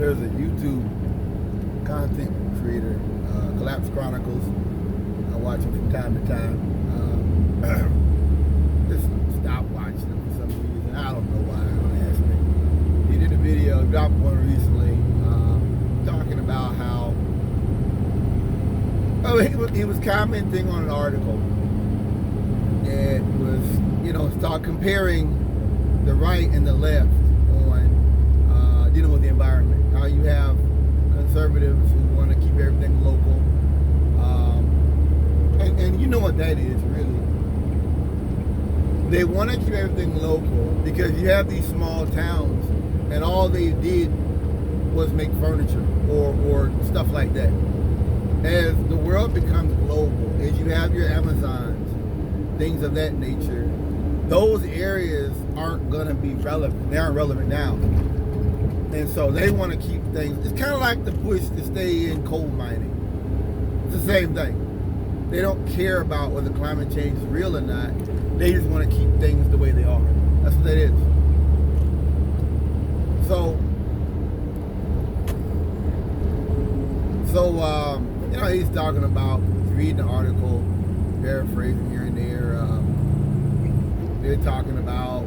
There's a YouTube content creator, Collapse Chronicles. I watch him from time to time. Just stop watching him for some reason. I don't know why. Don't ask me. He did a video, dropped one recently, talking about how he was commenting on an article. It was, start comparing the right and the left on dealing with the environment. How you have conservatives who want to keep everything local. And you know what that is, really. They want to keep everything local because you have these small towns and all they did was make furniture or stuff like that. As the world becomes global, as you have your Amazons, things of that nature, those areas aren't going to be relevant. They aren't relevant now. And so they want to keep things. It's kind of like the push to stay in coal mining. It's the same thing. They don't care about whether climate change is real or not. They just want to keep things the way they are. That's what that is. So he's talking about, reading the article, paraphrasing here and there. They're talking about,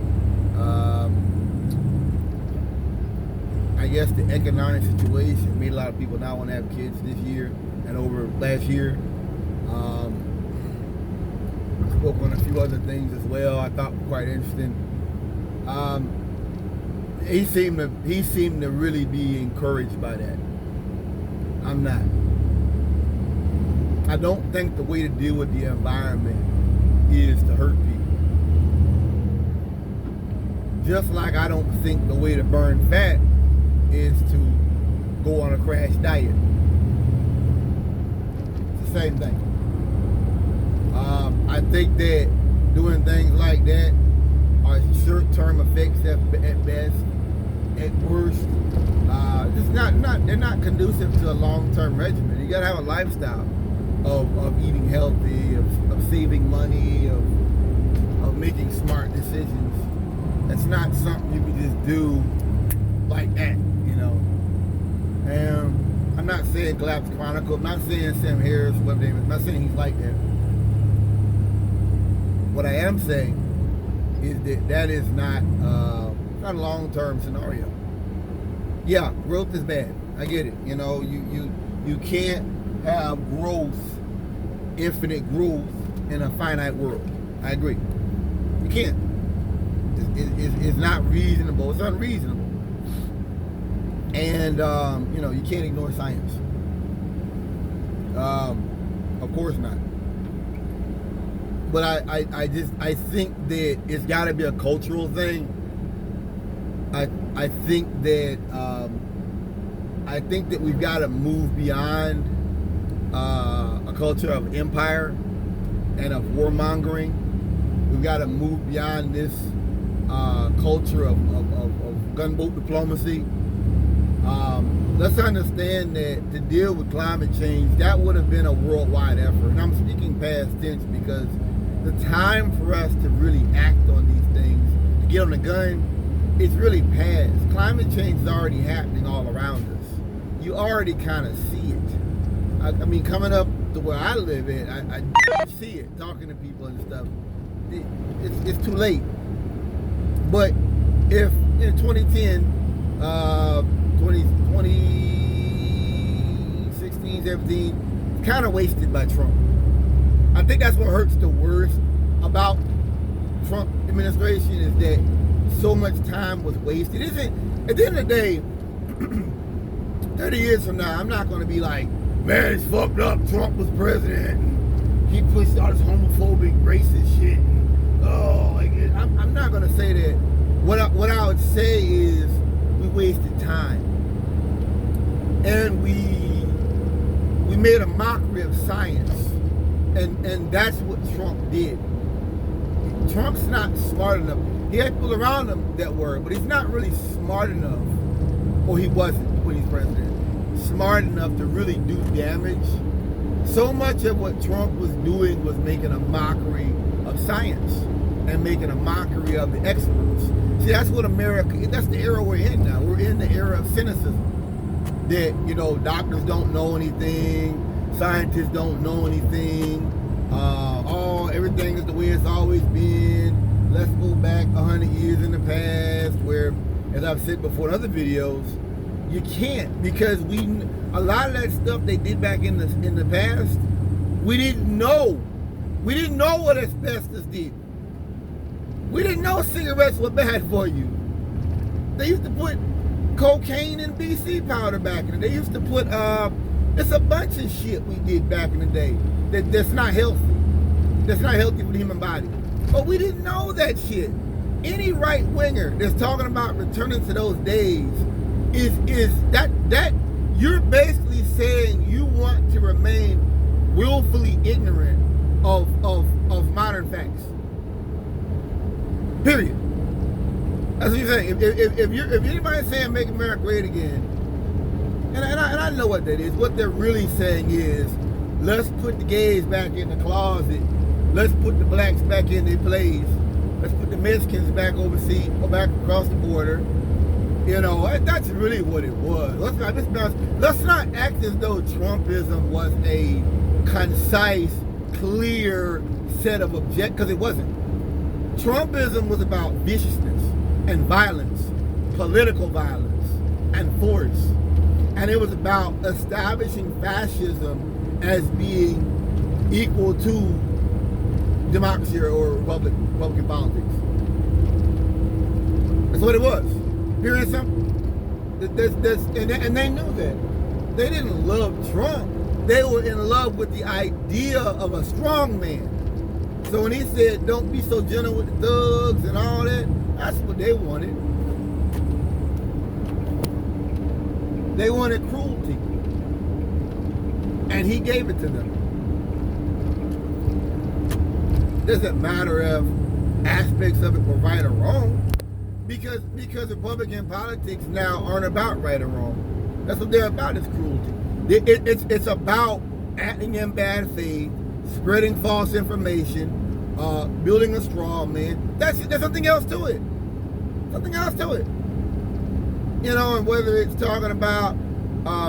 I guess, the economic situation made a lot of people not want to have kids this year and over last year. Spoke on a few other things as well. I thought were quite interesting. He seemed to really be encouraged by that. I'm not. I don't think the way to deal with the environment is to hurt people. Just like I don't think the way to burn fat is to go on a crash diet. It's the same thing. I think that doing things like that are short-term effects at best. At worst, they're not conducive to a long-term regimen. You gotta have a lifestyle of eating healthy, of saving money, of making smart decisions. It's not something you can just do like that, And I'm not saying Collapse Chronicles, I'm not saying Sam Harris, whatever name is, I'm not saying he's like that. What I am saying is that is not a long-term scenario. Yeah, growth is bad. I get it. You can't have growth, infinite growth in a finite world. I agree. You can't. It's not reasonable. It's unreasonable. And you can't ignore science. Of course not. But I think that it's got to be a cultural thing. I think that we've got to move beyond a culture of empire and of warmongering. We've got to move beyond this culture of gunboat diplomacy. Let's understand that to deal with climate change, that would have been a worldwide effort. And I'm speaking past tense because the time for us to really act on these things, to get on the gun, it's really past. Climate change is already happening all around us. You already kind of see it. I mean, coming up to where I live at, I see it, talking to people and stuff. It's too late. But if in 2010, 2016, 17, kind of wasted by Trump. I think that's what hurts the worst about Trump administration is that so much time was wasted. At the end of the day, 30 years from now, I'm not going to be like, man, it's fucked up. Trump was president. And he pushed all this homophobic, racist shit. I'm not going to say that. What I would say is we wasted time. And we made a mockery of science. And that's what Trump did. Trump's not smart enough. He had people around him that were, but he's not really smart enough, or he wasn't when he's president, smart enough to really do damage. So much of what Trump was doing was making a mockery of science and making a mockery of the experts. See, that's what America, that's the era we're in now. We're in the era of cynicism. that, you know, doctors don't know anything, scientists don't know anything, everything is the way it's always been. Let's go back 100 years in the past, where, as I've said before in other videos, you can't, because a lot of that stuff they did back in the past, we didn't know. We didn't know what asbestos did. We didn't know cigarettes were bad for you. They used to put cocaine in BC powder back in the day. They used to put it's a bunch of shit we did back in the day that's not healthy. That's not healthy for the human body. But we didn't know that shit. Any right winger that's talking about returning to those days is that you're basically saying you want to remain willfully ignorant of modern facts. Period. That's what you're saying. If anybody's saying make America great again, and I know what that is. What they're really saying is, let's put the gays back in the closet. Let's put the blacks back in their place. Let's put the Mexicans back overseas or back across the border. You know, that's really what it was. Let's not act as though Trumpism was a concise, clear set of objectives, because it wasn't. Trumpism was about viciousness and violence, political violence and force. And it was about establishing fascism as being equal to democracy or Republican politics. That's what it was. Pure and simple. And they knew that. They didn't love Trump. They were in love with the idea of a strong man. So when he said, don't be so gentle with the thugs and all that, that's what they wanted. They wanted cruelty. And he gave it to them. Doesn't matter if aspects of it were right or wrong, because Republican politics now aren't about right or wrong. That's what they're about, is cruelty. It's about acting in bad faith, spreading false information, building a straw man. There's something else to it. Something else to it. You know, and whether it's talking about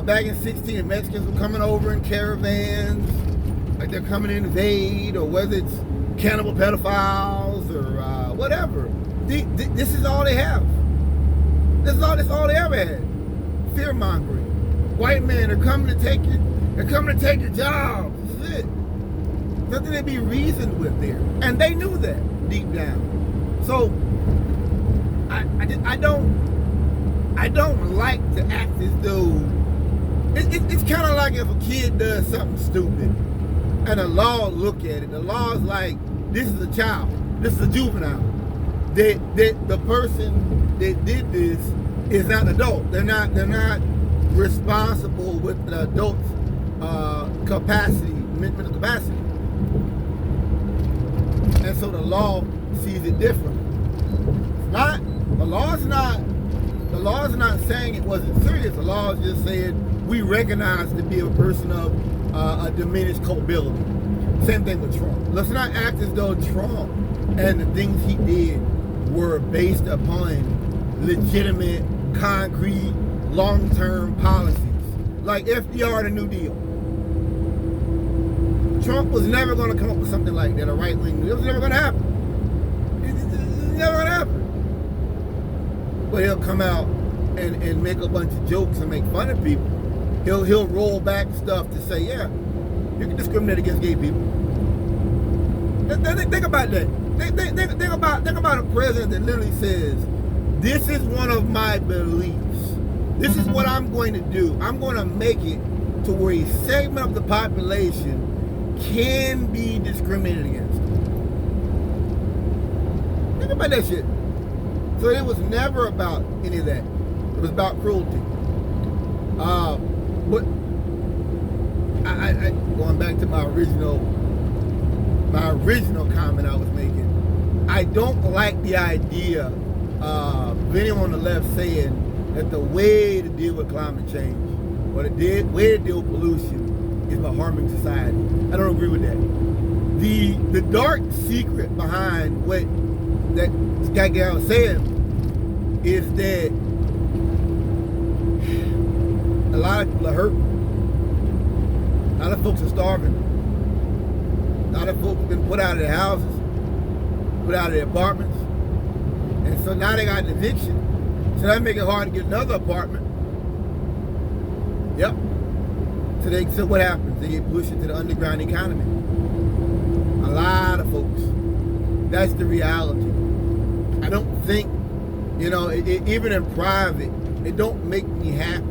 back in 16, Mexicans were coming over in caravans, like they're coming to invade, or whether it's cannibal pedophiles or whatever. This is all they have. That's all they ever had. Fear mongering. White men are coming to take you. They're coming to take your jobs. That's it. Nothing to be reasoned with there, and they knew that deep down. So I don't like to act as though it's kind of like if a kid does something stupid and the law look at it. The law's like, this is a child, this is a juvenile. That the person that did this is not an adult. They're not responsible with the adult's capacity, mental capacity. And so the law sees it different. The law is not saying it wasn't serious. The law is just saying we recognize to be a person of a diminished culpability. Same thing with Trump. Let's not act as though Trump and the things he did were based upon legitimate, concrete, long-term policies. Like FDR and the New Deal. Trump was never going to come up with something like that, a right-wing. It was never going to happen. It's never going to happen. But he'll come out and make a bunch of jokes and make fun of people. He'll roll back stuff to say, yeah, you can discriminate against gay people. Think about that. Think about a president that literally says, this is one of my beliefs. This is what I'm going to do. I'm going to make it to where a segment of the population can be discriminated against. Think about that shit. So it was never about any of that. It was about cruelty. But I going back to my original comment I was making, I don't like the idea of anyone on the left saying that the way to deal with climate change or the way to deal with pollution is by harming society. I don't agree with that. The dark secret behind what that Scott Gal said is that a lot lot of people are hurt. A lot of folks are starving. A lot of folks have been put out of their houses, put out of their apartments. And so now they got an eviction. So that make it hard to get another apartment. Yep. So what happens? They get pushed into the underground economy. A lot of folks. That's the reality. I don't think, even in private, it don't make me happy.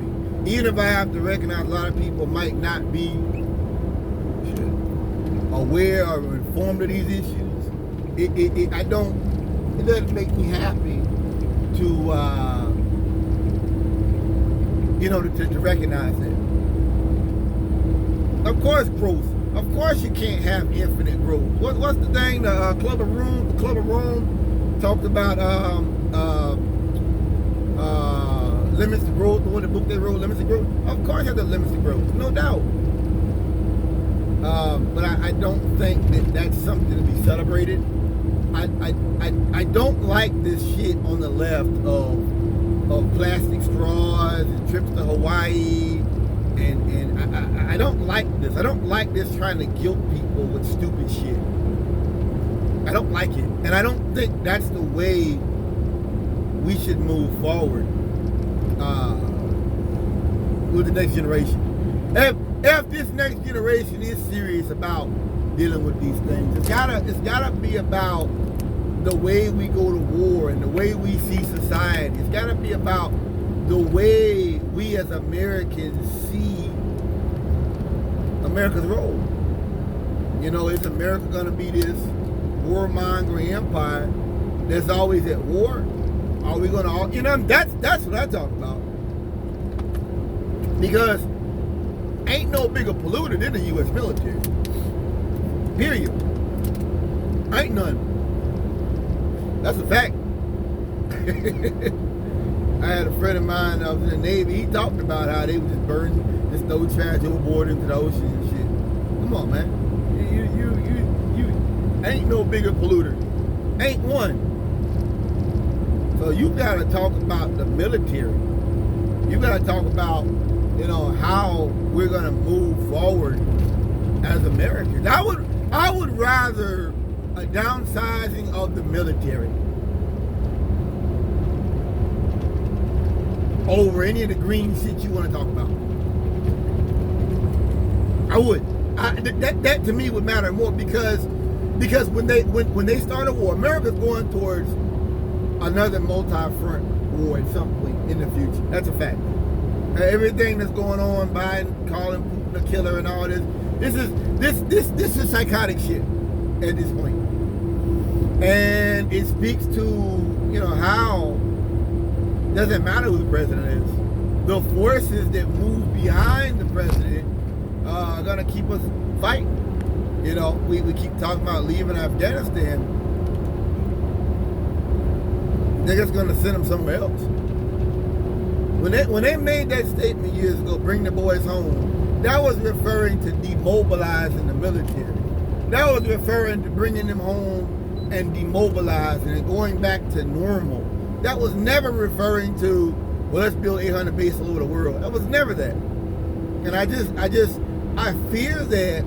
Even if I have to recognize a lot of people might not be aware or informed of these issues, it doesn't make me happy to to recognize that. Of course, growth. Of course, you can't have infinite growth. What's the thing? The Club of Rome talked about limits to growth. What the book they wrote, Limits to Growth. Of course, there's limits to growth, no doubt. But I don't think that's something to be celebrated. I don't like this shit on the left of plastic straws and trips to Hawaii, and I don't like this. I don't like this trying to guilt people with stupid shit. I don't like it, and I don't think that's the way we should move forward with the next generation. If this next generation is serious about dealing with these things, it's gotta be about the way we go to war and the way we see society. It's gotta be about the way we as Americans see America's role. Is America gonna be this warmongering empire that's always at war? Are we gonna that's what I talk about. Because ain't no bigger polluter than the U.S. military. Period. Ain't none. That's a fact. I had a friend of mine that was in the Navy. He talked about how they would just burn, just throw trash overboard into the ocean and shit. Come on, man. You ain't no bigger polluter. Ain't one. So you gotta talk about the military. You gotta talk about, how we're gonna move forward as Americans. I would rather a downsizing of the military over any of the green shit you want to talk about. I would. That to me would matter more because when they start a war, America's going towards another multi-front war at some point in the future. That's a fact. Everything that's going on, Biden calling Putin a killer and all this is psychotic shit at this point. And it speaks to, how doesn't matter who the president is. The forces that move behind the president are gonna keep us fighting. We keep talking about leaving Afghanistan. They're just gonna send them somewhere else. When they made that statement years ago, bring the boys home, that was referring to demobilizing the military. That was referring to bringing them home and demobilizing and going back to normal. That was never referring to, well, let's build 800 bases all over the world. That was never that. And I fear that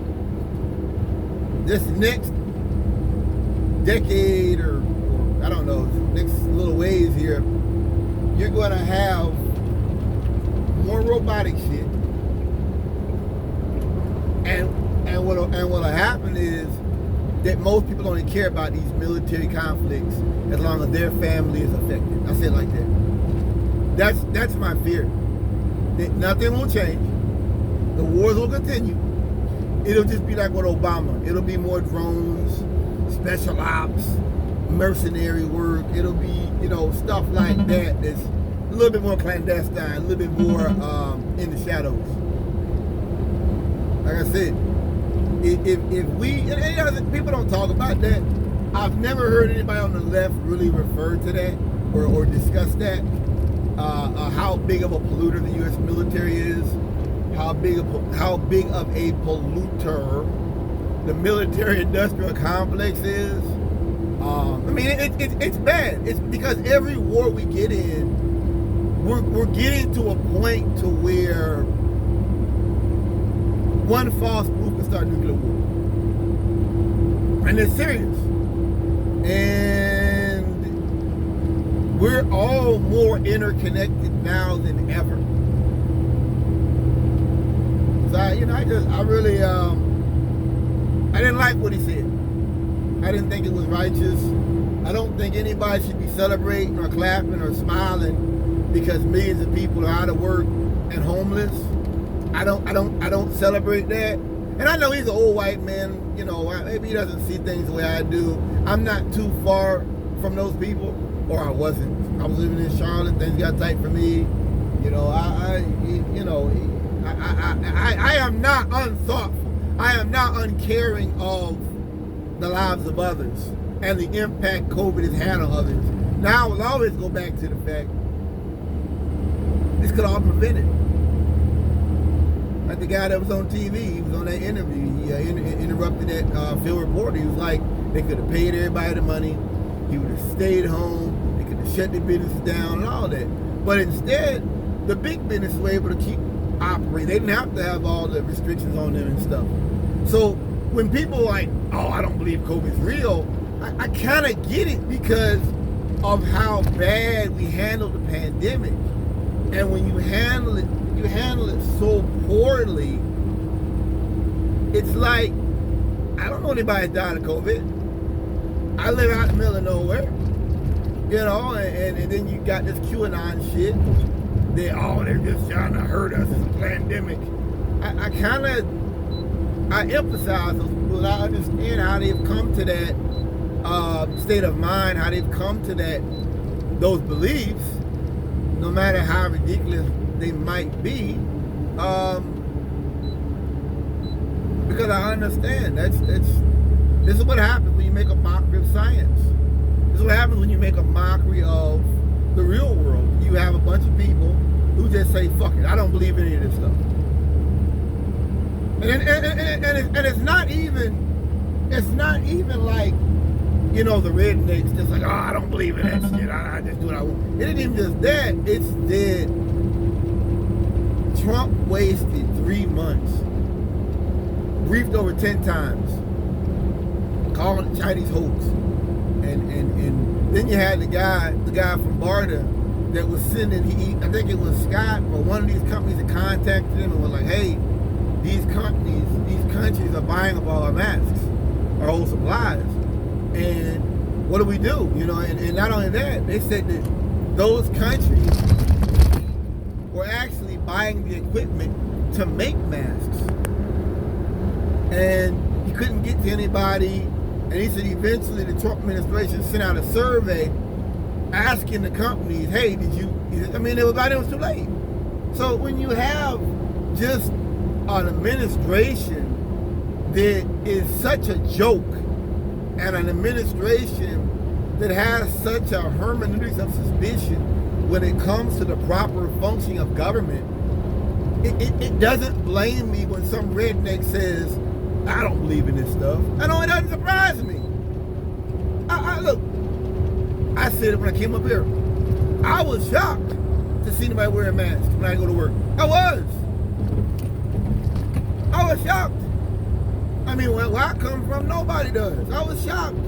this next decade or I don't know, next little ways here, you're going to have more robotic shit. And what'll happen is that most people don't care about these military conflicts as long as their family is affected. I say it like that. That's my fear. That nothing will change. The wars will continue. It'll just be like with Obama. It'll be more drones, special ops, mercenary work. It'll be, stuff like that that's a little bit more clandestine, a little bit more in the shadows. Like I said, if we, and people don't talk about that. I've never heard anybody on the left really refer to that or discuss that. How big of a polluter the U.S. military is, how big of a polluter the military-industrial complex is. It's bad. It's because every war we get in, we're getting to a point to where one false move can start nuclear war. And it's serious. And we're all more interconnected now than ever. So I didn't like what he said. I didn't think it was righteous. I don't think anybody should be celebrating or clapping or smiling because millions of people are out of work and homeless. I don't celebrate that. And I know he's an old white man, maybe he doesn't see things the way I do. I'm not too far from those people, or I wasn't. I was living in Charlotte, things got tight for me. I am not unthoughtful. I am not uncaring of the lives of others and the impact COVID has had on others. Now I will always go back to the fact this could all be prevented. Like the guy that was on TV, he was on that interview. He interrupted that field reporter. He was like, they could have paid everybody the money. He would have stayed home. They could have shut their business down and all that. But instead, the big business were able to keep operating. They didn't have to have all the restrictions on them and stuff. So when people are like, oh, I don't believe COVID's real, I kind of get it because of how bad we handled the pandemic. And when you handle it so poorly, it's like, I don't know anybody that died of COVID. I live out in the middle of nowhere, and then you got this QAnon shit. They're just trying to hurt us. It's a pandemic. I empathize those people. I understand how they've come to that state of mind, how they've come to those beliefs, no matter how ridiculous they might be, because I understand this is what happens when you make a mockery of science. This is what happens when you make a mockery of the real world. You have a bunch of people who just say, fuck it, I don't believe any of this stuff. And it's not even like, the rednecks just like, oh, I don't believe in that shit. I just do what I want. It ain't even just that. It's that Trump wasted 3 months, briefed over 10 times, calling it Chinese hoax. And then you had the guy from BARDA that was sending, I think it was Scott or one of these companies that contacted him and was like, hey, these countries are buying up all our masks, our whole supplies. And what do we do? And not only that, they said that those countries were actually buying the equipment to make masks. And he couldn't get to anybody. And he said eventually the Trump administration sent out a survey asking the companies, hey, everybody was too late. So when you have just an administration that is such a joke, and an administration that has such a hermeneutics of suspicion when it comes to the proper functioning of government, it doesn't blame me when some redneck says, I don't believe in this stuff. I know it doesn't surprise me. Look, I said it when I came up here. I was shocked to see anybody wearing masks when I go to work. I was shocked. Where I come from, nobody does. I was shocked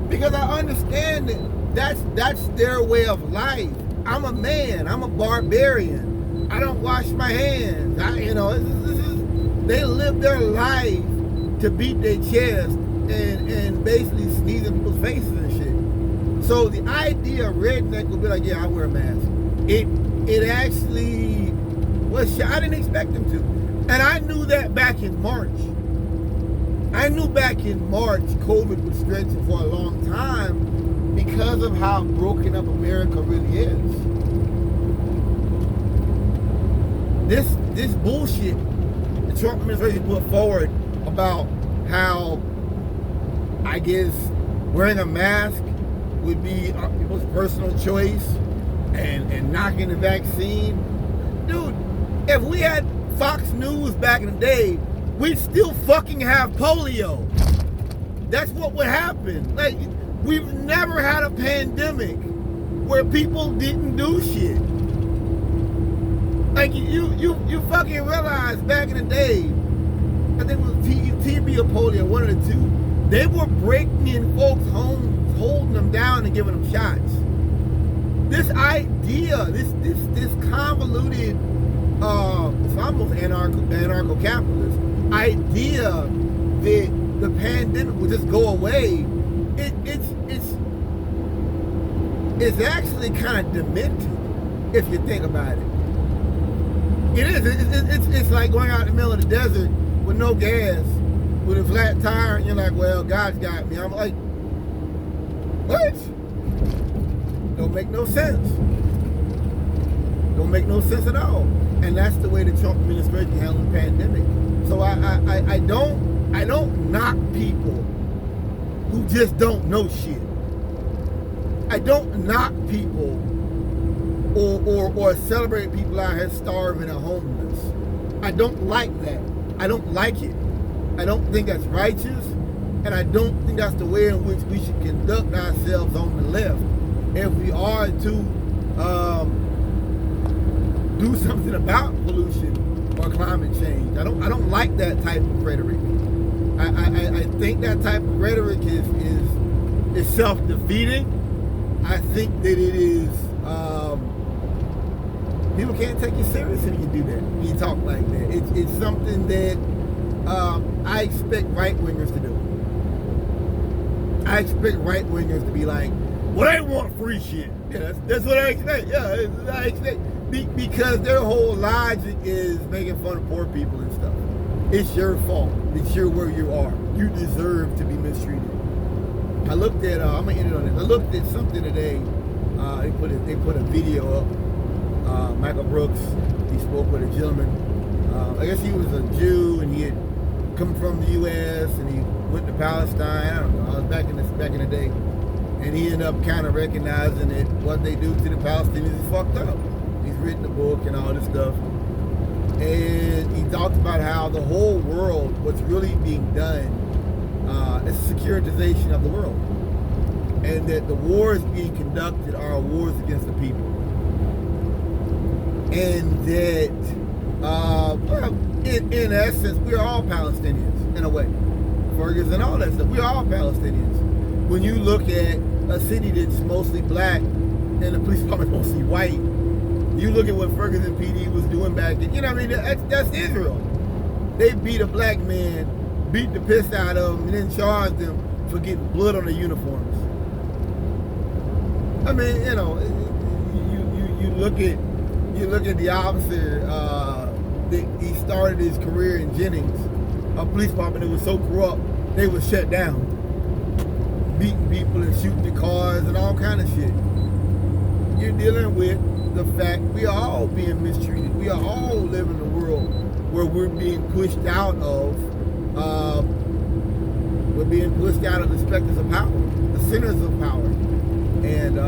because I understand that that's their way of life. I'm a man. I'm a barbarian. I don't wash my hands. They live their life to beat their chest and basically sneeze in people's faces and shit. So the idea of redneck would be like, yeah, I wear a mask. It actually was. I didn't expect them to, and I knew that back in March. COVID was stretching for a long time because of how broken up America really is. This bullshit the Trump administration put forward about how, I guess, wearing a mask would be people's personal choice and knocking the vaccine. Dude, if we had Fox News back in the day, we'd still fucking have polio. That's what would happen. Like, we've never had a pandemic where people didn't do shit. Like, you fucking realize back in the day, I think it was TB or polio, one of the two. They were breaking in folks' homes, holding them down and giving them shots. This idea, this convoluted, it's almost anarcho-capitalist idea that the pandemic will just go away. It's actually kind of demented if you think about it. It is. It's like going out in the middle of the desert with no gas, with a flat tire, and you're like, well, God's got me. I'm like, what? Don't make no sense. Don't make no sense at all. And that's the way the Trump administration handled the pandemic. So I don't knock people who just don't know shit. I don't knock people or celebrate people out here starving and homeless. I don't like that. I don't like it. I don't think that's righteous, and I don't think that's the way in which we should conduct ourselves on the left. If we are to do something about pollution or climate change, I don't like that type of rhetoric. I think that type of rhetoric is self-defeating. I think that it is people can't take you seriously when you do that. When you talk like that, it's something that I expect right-wingers to do. I expect right-wingers to be like, well, they want free shit. Yeah, that's what I expect. Yeah, I expect. Because their whole logic is making fun of poor people and stuff. It's your fault. It's where you are. You deserve to be mistreated. I looked at, I'm going to end it on this. I looked at something today. They put a video up. Michael Brooks, he spoke with a gentleman. I guess he was a Jew, and he had come from the U.S. and he went to Palestine. I don't know. I was back in the day, and he ended up kind of recognizing that what they do to the Palestinians is fucked up. He's written a book and all this stuff, and he talked about how the whole world, what's really being done, is securitization of the world, and that the wars being conducted are wars against the people. And that, well, in essence, we are all Palestinians, in a way. Fergus and all that stuff, we are all Palestinians. When you look at a city that's mostly black, and the police department's mostly white, you look at what Ferguson PD was doing back then, you know what I mean, that's Israel. They beat a black man, beat the piss out of him, and then charged them for getting blood on their uniforms. I mean, you know, you look at the officer that he started his career in Jennings, a police department that was so corrupt they were shut down, beating people and shooting the cars and all kind of shit. You're dealing with the fact we are all being mistreated. We are all living in a world where we're being pushed out of the specters of power, the centers of power, and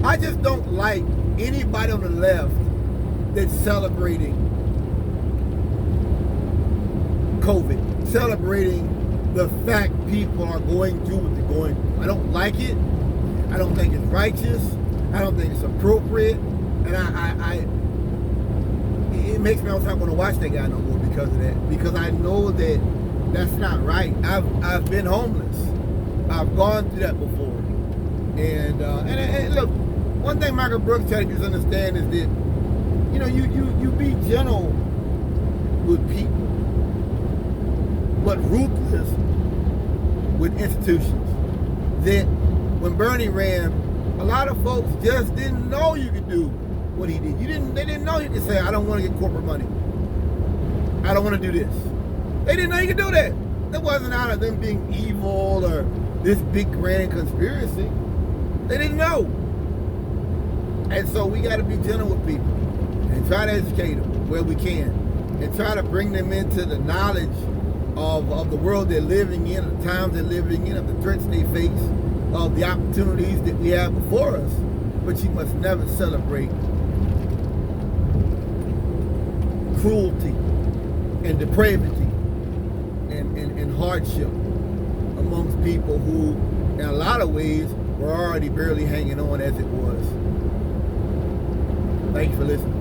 I just don't like anybody on the left that's celebrating COVID, celebrating the fact people are going through what they're going through. I don't like it. I don't think it's righteous. I don't think it's appropriate. And it makes me almost not want to watch that guy no more because of that. Because I know that that's not right. I've been homeless. I've gone through that before. And look, one thing Michael Brooks tried to understand is that, you know, you be gentle with people, but ruthless with institutions. That when Bernie ran, a lot of folks just didn't know you could do what he did. They didn't know you could say, I don't want to get corporate money. I don't want to do this. They didn't know you could do that. That wasn't out of them being evil or this big grand conspiracy. They didn't know. And so we got to be gentle with people and try to educate them where we can and try to bring them into the knowledge of the world they're living in, of the times they're living in, of the threats they face, of the opportunities that we have before us. But you must never celebrate cruelty and depravity and hardship amongst people who, in a lot of ways, were already barely hanging on as it was. Thanks for listening.